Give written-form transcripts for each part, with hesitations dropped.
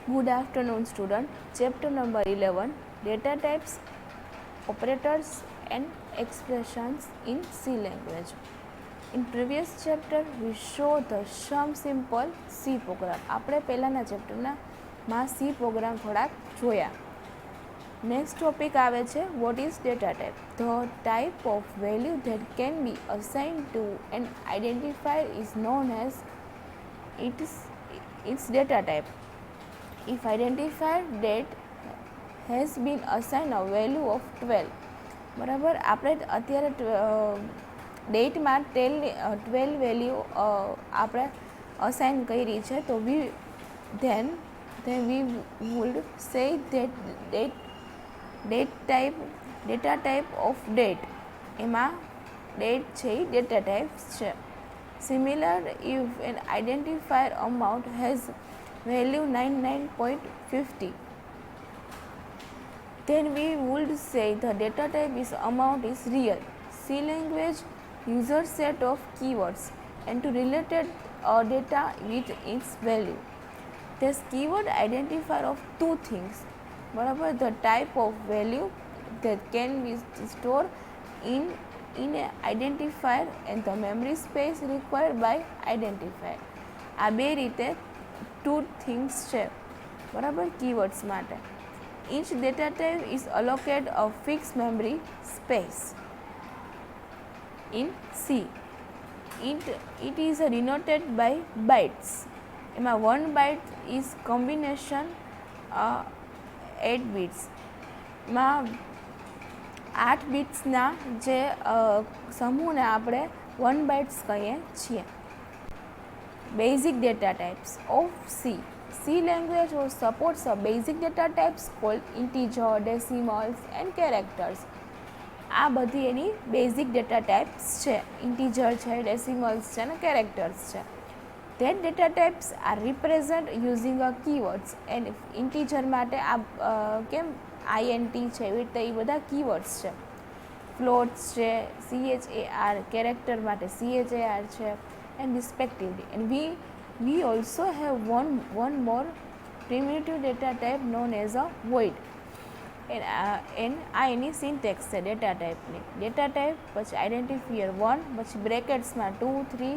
Good afternoon, student. Chapter number 11, Data Types, Operators and Expressions in C language. In previous chapter, we show the some simple C program. આપણે પહેલાના ચેપ્ટરમાં C program થોડાક જોયા. Next topic આવે છે what is data type? The type of value that can be assigned to an identifier is known as its data type. If identifier date has been assigned a value of 12, બરાબર, આપણે અત્યારે ડેટમાં 12 value આપણે assign કરી છે, તો then we would say that data type of date, એમાં date છે એ data type છે. Similar, if an identifier amount has value 99.50, then we would say the data type is amount is real. C language uses set of keywords and to related data with its value. This keyword identifier of two things, બરાબર, the type of value that can be stored in an identifier and the memory space required by identifier. આ બે રીતે two things છે, બરાબર, keywords માટે. Each data type is allocated a fixed memory space. In C, it is denoted by bytes. એમાં 1 byte is combination 8 bits. માં 8 bitsના જે સમૂહને આપણે 1 bytes કહીએ છીએ. Basic data types of C. C language supports a basic data types called integer, decimals and characters. આ બધી એની basic data types છે. ઇન્ટીજર છે, ડેસિમલ્સ છે અને કેરેક્ટર્સ છે. That data types are represent using a keywords. and integer માટે આ કેમ INT છે, એવી રીતે એ બધા કીવર્ડ્સ છે. ફ્લોટ્સ છે, CHAR, કેરેક્ટર માટે CHAR છે, and respectively. And we also have one more primitive data type known as a void. and આ એની સિન્ટેક્સ છે ડેટા ટાઈપની. ડેટા ટાઈપ, પછી આઈડેન્ટિફાયર 1, પછી બ્રેકેટ્સમાં 2, 3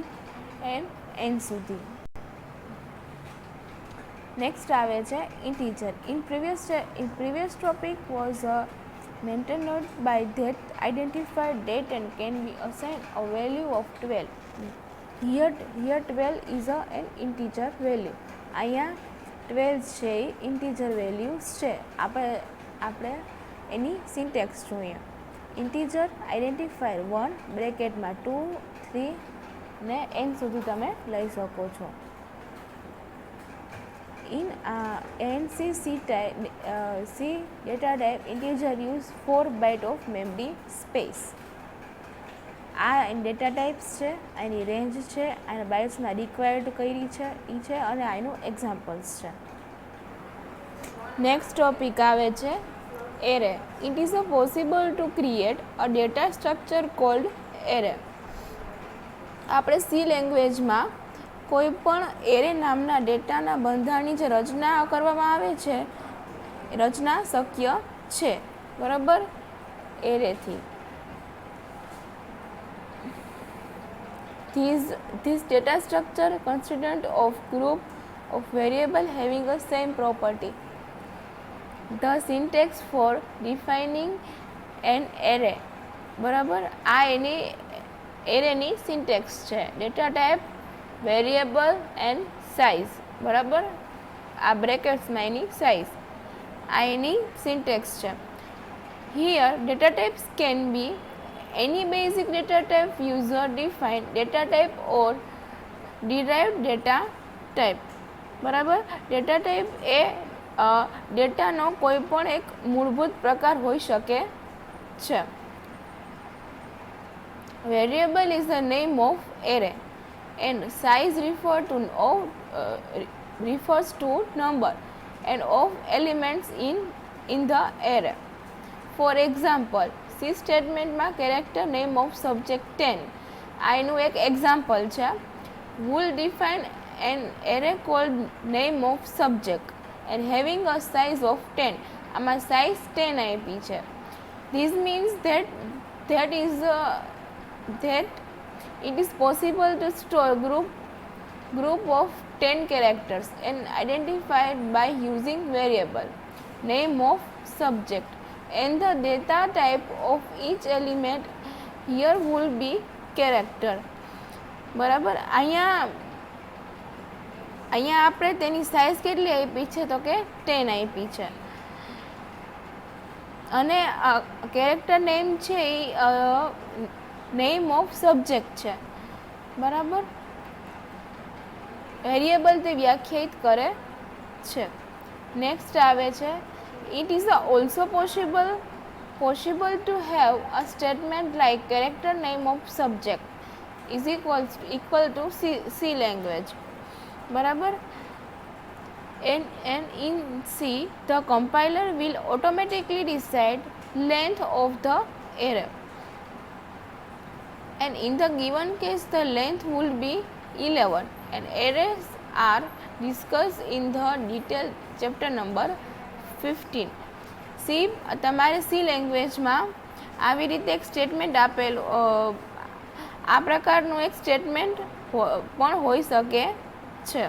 and n સુધી. નેક્સ્ટ આવે છે integer. In previous topic was maintained by that identifier date and can be assigned a value of 12. Here 12 is an integer value. અહીંયા 12 છે ઇન્ટીજર વેલ્યુઝ છે. આપણે એની સિન્ટેક્સ જોઈએ. ઇન્ટીજર આઈડેન્ટિફાયર 1 બ્રેકેટમાં 2, 3 ને n સુધી તમે લઈ શકો છો. In C data type, integer use 4 byte of memory space. આ ડેટા ટાઈપ્સ છે, એની રેન્જ છે, એના બાઇટ્સના રિક્વાયર્ડ કઈ છે એ છે, અને આનું એક્ઝામ્પલ્સ છે. નેક્સ્ટ ટોપિક આવે છે array. It is possible to create a data structure cold array. આપણે સી લેંગ્વેજમાં કોઈ પણ એરે નામના ડેટાના બંધારણની જે રચના કરવામાં આવે છે, રચના શક્ય છે, બરાબર, એરેથી. This data structure consistent of group of variable having a same property. The syntax for defining an array, બરાબર, આ એની એરેની સિન્ટેક્સ છે. Data type, variable and size, બરાબર, આ બ્રેકેટ્સમાં એની સાઇઝ, આ એની સિન્ટેક્સ છે. Here data types can be any basic data type, user defined data type or derived data type. બરાબર, data type એ ડેટાનો કોઈ પણ એક મૂળભૂત પ્રકાર હોઈ શકે છે. Variable is the name of array and size refers to number and of elements in the array. For example, C સ્ટેટમેન્ટમાં કેરેક્ટર નેમ ઓફ સબ્જેક્ટ 10, આ એનું એક એક્ઝામ્પલ છે. will define an array called name of subject and having a size of 10. આમાં size 10 આપી છે. This means that it is possible to store group of 10 characters and identified by using variable name of subject and the data type of each element here will be character. બરાબર. અહીંયા આપણે તેની size કેટલી આપી છે તો કે 10 આપી છે અને કેરેક્ટર નેમ છે એ નેમ ઓફ સબ્જેક્ટ છે. બરાબર. વેરિયેબલ તે વ્યાખ્યાયિત કરે છે. નેક્સ્ટ આવે છે it is also possible to have a statement like character name of subject is equal to C language. બરાબર. And in C the compiler will automatically decide length of the array, and in the given case the length will be 11 and arrays are discussed in the detail chapter number 15. તમારે C લેંગ્વેજમાં આવી રીતે એક statement આપેલું આ પ્રકારનું એક statement પણ હોઈ શકે છે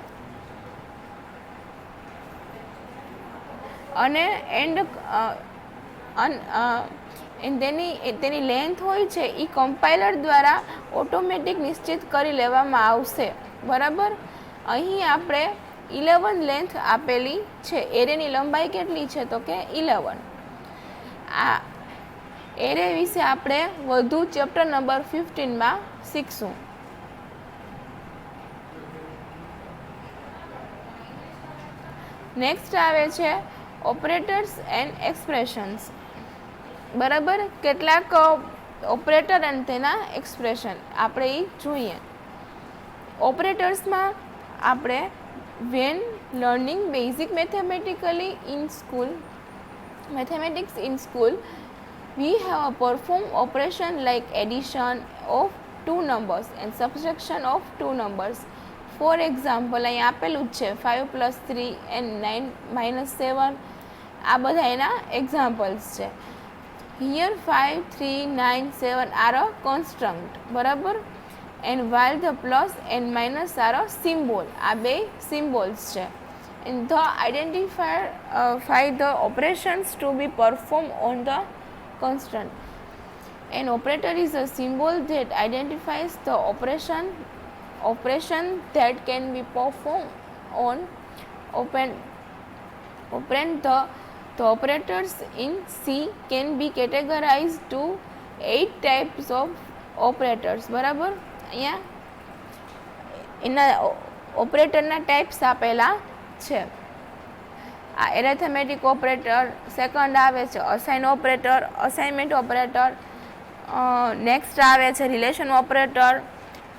અને તેની લેન્થ હોય છે એ કમ્પાઇલર દ્વારા ઓટોમેટિક નિશ્ચિત કરી લેવામાં આવશે. બરાબર. અહીં આપણે 11 લેન્થ આપેલી છે. એરેની લંબાઈ કેટલી છે તો કે 11. આ એરે વિશે આપણે વધુ ચેપ્ટર નંબર 15માં શીખશું. નેક્સ્ટ આવે છે ઓપરેટર્સ એન્ડ એક્સપ્રેશન્સ. બરાબર. કેટલાક ઓપરેટર અને તેના એક્સપ્રેશન આપણે એ જોઈએ. ઓપરેટર્સમાં આપણે when learning basic mathematics in school we have performed operation like addition of two numbers and subtraction of two numbers. For example, અહીં આપેલું જ છે 5 + 3 and 9 - 7. આ બધા એના એક્ઝામ્પલ્સ છે. Here 5, 3, 9, 7 are a constant. બરાબર. and while the plus and minus are a symbol. આ બે symbols છે. and the identify the operations to be performed on the constant. An operator is a symbol that identifies the operation that can be performed on operand. The operators in C can be categorized to 8 types of operators. બરાબર. અહીંયા એના ઓપરેટરના types આપેલા છે. આ arithmetic operator, second આવે છે assign operator, assignment operator, next આવે છે રિલેશન ઓપરેટર,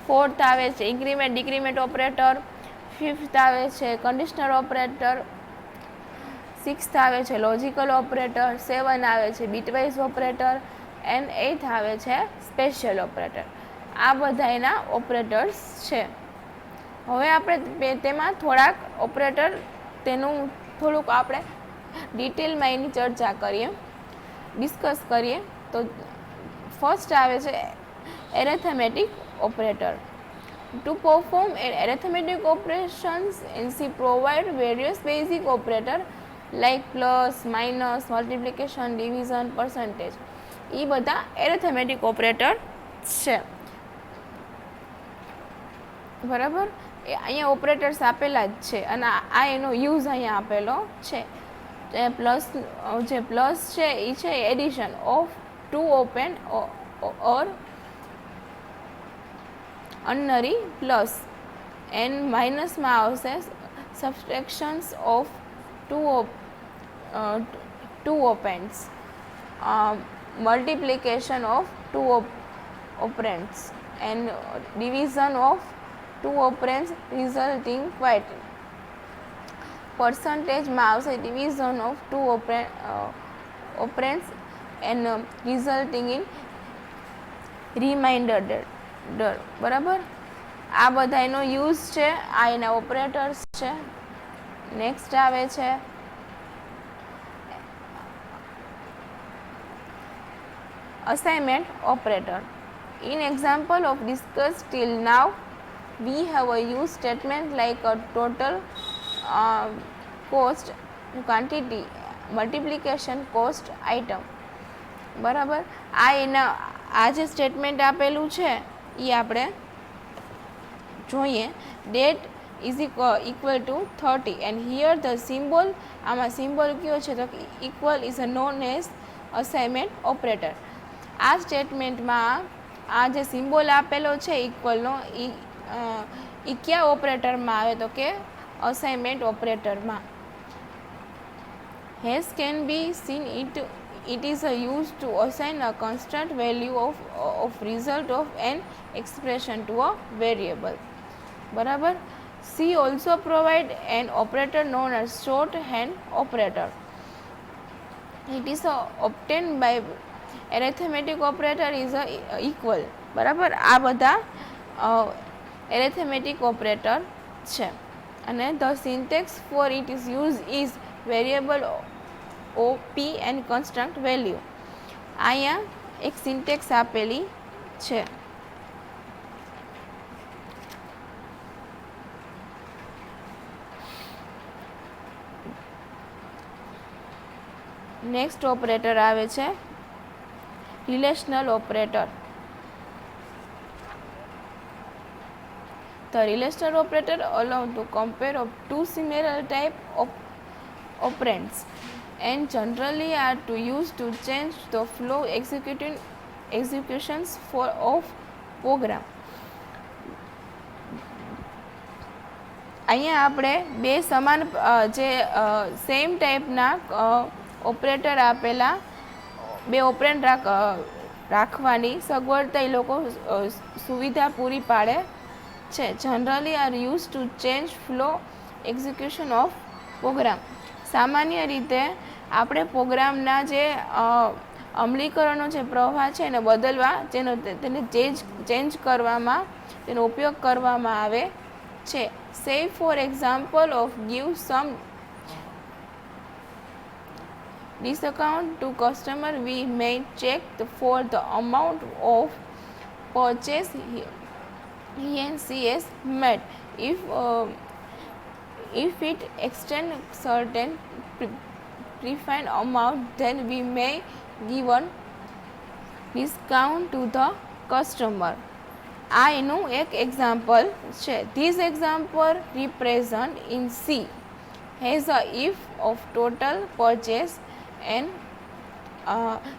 ફોર્થ આવે છે ઇન્ક્રીમેન્ટ ડિક્રીમેન્ટ ઓપરેટર, ફિફ્થ આવે છે કન્ડિશનલ ઓપરેટર, સિક્સ્થ આવે છે લોજિકલ ઓપરેટર, 7 આવે છે બીટવાઇઝ ઓપરેટર એન્ડ 8th આવે છે સ્પેશિયલ ઓપરેટર. આ બધા એના ઓપરેટર્સ છે. હવે આપણે તેમાં થોડાક ઓપરેટર તેનું થોડુંક આપણે ડિટેલમાં એની ચર્ચા કરીએ, ડિસ્કસ કરીએ. તો ફર્સ્ટ આવે છે arithmetic operator. To perform arithmetic operations, NC provide various basic operators like plus, minus, multiplication, division, percentage. એ બધા એરેથમેટિક ઓપરેટર છે. બરાબર. અહીંયા ઓપરેટર્સ આપેલા જ છે અને આ એનો યુઝ અહીંયા આપેલો છે. જે પ્લસ છે એ છે addition of two open or unary plus. And માઇનસમાં આવશે subtractions of two operands, multiplication of two operands and division of two operands resulting quite. પર્સન્ટેજમાં આવશે division of two operands and resulting in remainder. બરાબર. આ બધા એનો use છે, આ એના ઓપરેટર્સ છે. નેક્સ્ટ આવે છે assignment operator. In example of discussed till now, we have a use statement like a total, cost, quantity, multiplication, cost, item. બરાબર. આ જે સ્ટેટમેન્ટ આપેલું છે એ આપણે જોઈએ. That is equal to 30 and here the symbol, આમાં સિમ્બોલ કયો છે તો equal is a known as assignment operator. આ સ્ટેટમેન્ટમાં આ જે સિમ્બોલ આપેલો છે ઇક્વલનો એ કયા ઓપરેટરમાં આવે તો કે અસાઇનમેન્ટ ઓપરેટરમાં. As can be seen it is used to assign a constant value of result of an expression to a variable. બરાબર. C also provide an operator known as shorthand operator. It is obtained by arithmetic operator is equal. બરાબર. આ બધા arithmetic operator છે અને the syntax for it is used is variable OP and constant value. અહીંયા એક syntax આપેલી છે. Next operator આવે છે relational operator. The relational operator allow to compare of two similar type of operands and generally are to use to change the flow executions of program. અહીંયા આપણે બે સમાન જે સેમ ટાઈપના ઓપરેટર આપેલા બે ઓપરેન્ડ રાખવાની સગવડતા એ લોકો સુવિધા પૂરી પાડે છે. Generally are use to change flow execution of program. સામાન્ય રીતે આપણે પ્રોગ્રામના જે અમલીકરણનો જે પ્રવાહ છે એને બદલવા તેને ચેન્જ કરવામાં તેનો ઉપયોગ કરવામાં આવે છે. સે for example of give sum discount to customer, we may check for the amount of purchase he and she has made. If it extends certain predefined amount, then we may give a discount to the customer. આ એનું એક example છે. This example represent in C has a if of total purchase and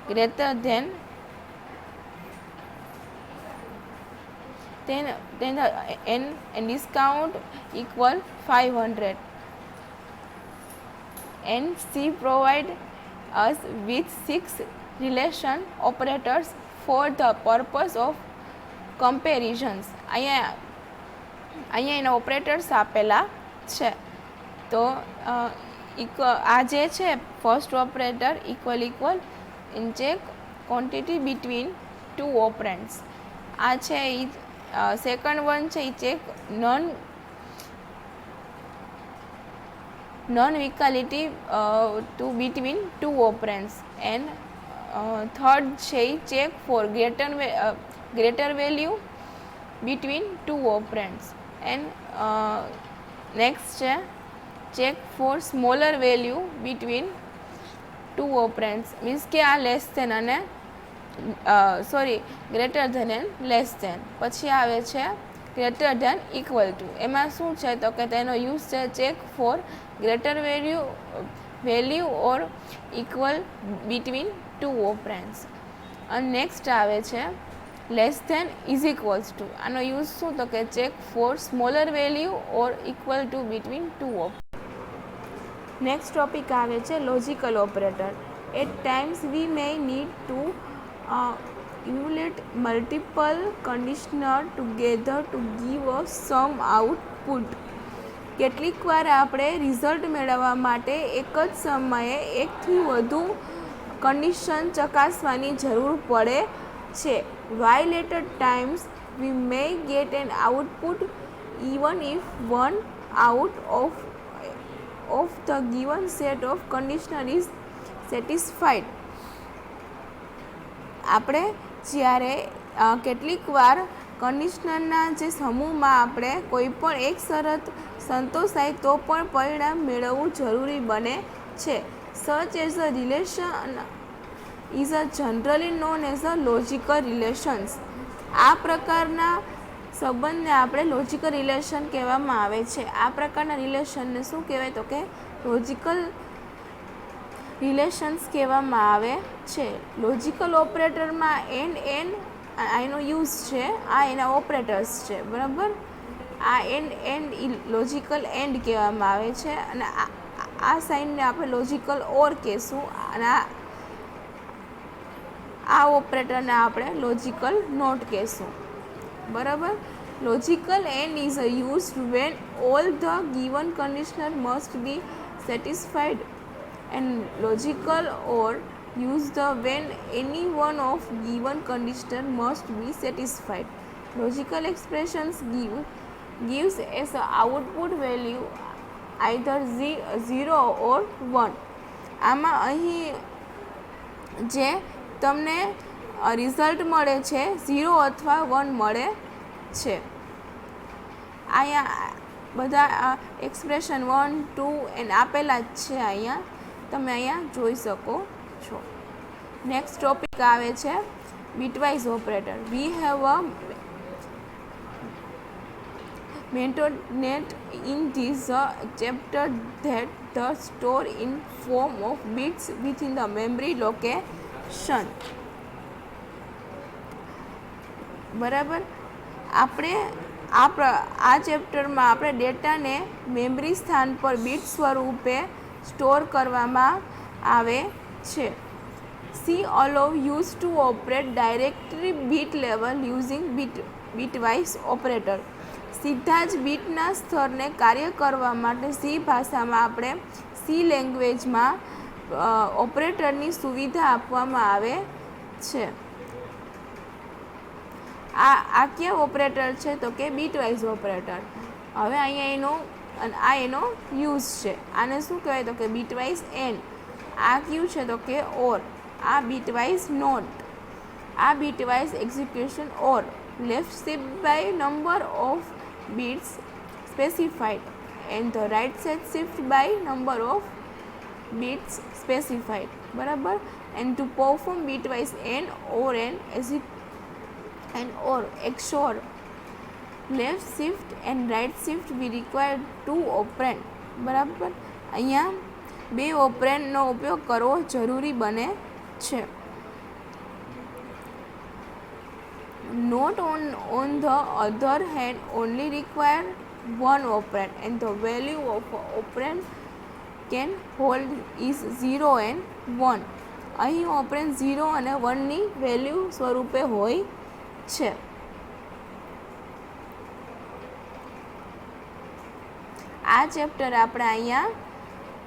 greater than then the and discount equal 500 and C provide us with 6 relation operators for the purpose of comparisons. અહીંયા એના operators આપેલા છે. તો આ જે છે first operator equal in check quantity between two operands. આ છે એ સેકન્ડ વન છે એ check non equality two between two operands and third છે એ check for greater value between two operands and next છે check for smaller value between two operands. Means કે આ લેસ ધેન અને greater than and less than. પછી આવે છે greater than equal to. એમાં શું છે તો કે તેનો યુઝ છે check for greater value or equal between two operands. અને નેક્સ્ટ આવે છે less than is equals to. આનો યુઝ શું તો કે check for smaller value or equal to between two operands. Next topic આવે છે logical operator. At times we may need to evaluate multiple conditioner together to give us some output. કેટલીક વાર આપણે result મેળવવા માટે એક જ સમયે એકથી વધુ કન્ડિશન ચકાસવાની જરૂર પડે છે. while at times we may get an output even if one out of the given set of conditioner is satisfied. આપણે જ્યારે કેટલીક વાર કન્ડિશનરના જે સમૂહમાં આપણે કોઈ પણ એક શરત સંતોષાય તો પણ પરિણામ મેળવવું જરૂરી બને છે. Such as a relation is a generally known as a logical relations. આ પ્રકારના સંબંધને આપણે લોજિકલ રિલેશન કહેવામાં આવે છે. આ પ્રકારના રિલેશનને શું કહેવાય તો કે લોજિકલ રિલેશન્સ કહેવામાં આવે છે. લોજિકલ ઓપરેટરમાં એન્ડ એનો યુઝ છે, આ એના ઓપરેટર્સ છે, બરાબર. આ એન્ડ લોજિકલ એન્ડ કહેવામાં આવે છે અને આ સાઇનને આપણે લોજિકલ ઓર કહેશું અને આ ઓપરેટરને આપણે લોજિકલ નોટ કહેશું, બરાબર. Logical and is used when all the given conditioner must be satisfied and logical or used when any one of given condition must be satisfied. Logical expressions gives as a output value either 0 or 1. આમાં અહીં જે તમને result મળે છે 0 અથવા 1 મળે છે. અહીંયા બધા એક્સપ્રેશન 1, 2 એન્ડ આપેલા જ છે, અહીંયા તમે અહીંયા જોઈ શકો છો. નેક્સ્ટ ટોપિક આવે છે bitwise operator. We have a mentioned in this chapter that the store in form of bits within the memory location. બરાબર. આપણે આ ચેપ્ટરમાં આપણે ડેટાને મેમરી સ્થાન પર બીટ સ્વરૂપે સ્ટોર કરવામાં આવે છે. C allow us to operate directly bit level using bitwise operator. સીધા જ બીટના સ્તરને કાર્ય કરવા માટે સી ભાષામાં આપણે સી લેંગ્વેજમાં ઓપરેટરની સુવિધા આપવામાં આવે છે. આ કયા ઓપરેટર છે તો કે બીટવાઇઝ ઓપરેટર. હવે અહીંયા એનો યુઝ છે. આને શું કહેવાય તો કે બીટવાઇઝ એન્ડ. આ કયું છે તો કે ઓર. આ બીટવાઇઝ નોટ. આ bitwise execution or. Left shift by number of bits specified and the right side shift by number of bits specified, બરાબર. And to perform bitwise and or XOR left shift and right shift we require 2 operand, બરાબર. અહીંયા 2 ઓપરેન્ડનો ઉપયોગ કરવો જરૂરી બને છે. Not on the other hand only require 1 operand and the value of operand can hold is 0 and 1. અહીં operand 0 અને 1ની વેલ્યુ સ્વરૂપે હોય છે. આ ચેપ્ટર આપણે અહીંયા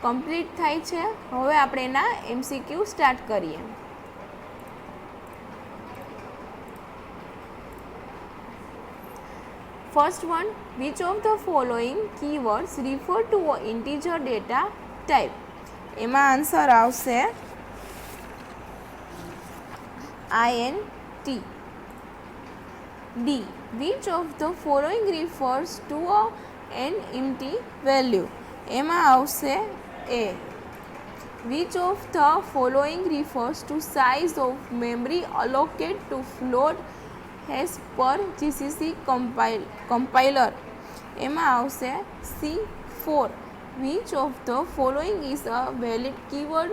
કમ્પ્લીટ થાય છે. હવે આપણે એના MCQ સ્ટાર્ટ કરીએ. First one, which of the following keywords refer two integer data type. એમાં આન્સર આવશે INT. D. Which of the following refers to an empty value? એમાં આવશે A. Which of the following refers to size of memory allocated to float as per GCC compiler? એમાં આવશે C4. Which of the following is a valid keyword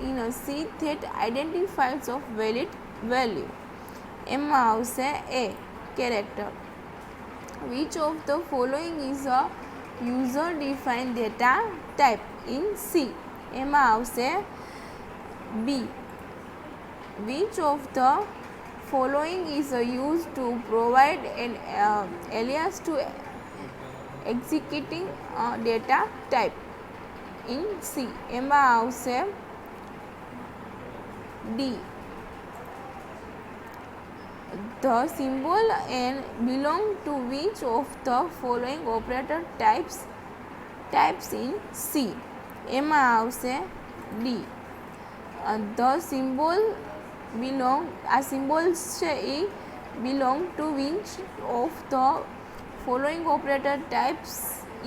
in a C that identifies of valid value? એમાં આવશે A. Character. Which of the following is a user defined data type in C? એમાં આવશે B. Which of the following is used to provide an alias to executing data type in C? એમાં આવશે D. The symbol n belong to which of the following operator types in C? એમાં આવશે D. The symbol belong, આ symbols છે એ belong to which of the following operator types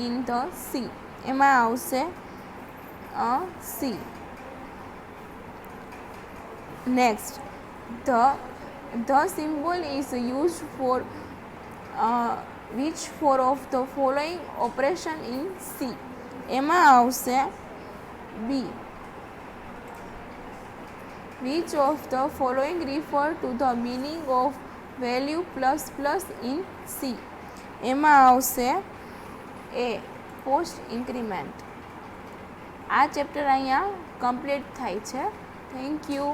in the C. એમાં આવશે C. Next, the symbol is use for which four of the following operation in C. એમાં આવશે B. Which of the following refer to the meaning of value plus plus in C. એમાં આવશે A, post increment. આ chapter અહીંયા complete થાય છે. Thank you.